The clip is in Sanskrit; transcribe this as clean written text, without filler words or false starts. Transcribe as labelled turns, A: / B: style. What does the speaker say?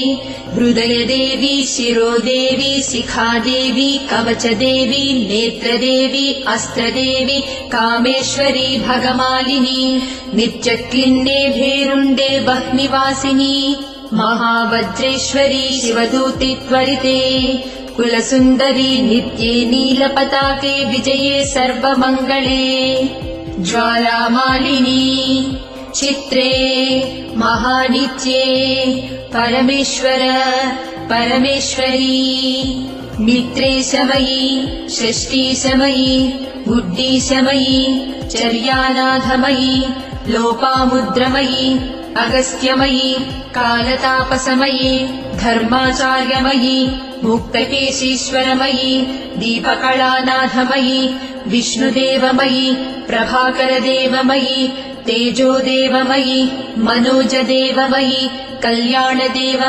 A: हृदयदेवी शिरोदेवी शिखादेवी कवचदेवी नेत्रदेवी अस्त्रदेवी कामेश्वरी भगमालिनी नित्यक्लिन्ने भेरुण्डे वह्निवासिनी महावज्रेश्वरी शिवदूति त्वरिते कुलसुन्दरी नित्ये नीलपताके विजये सर्वमङ्गले ज्वालामालिनी चित्रे महानित्ये परमेश्वर परमेश्वरी मित्रेशमयी षष्ठीशमयी बुद्धीशमयी चर्यानाथमयी लोपामुद्रमयी अगस्त्यमयी कालतापसमयी धर्माचार्यमयी मुक्तकेशीश्वरमयी दीपकलानाथमयी विष्णुदेवमयी प्रभाकरदेवमयी तेजोदेवमयी मनोजदेवमयी कल्याणदेवमयी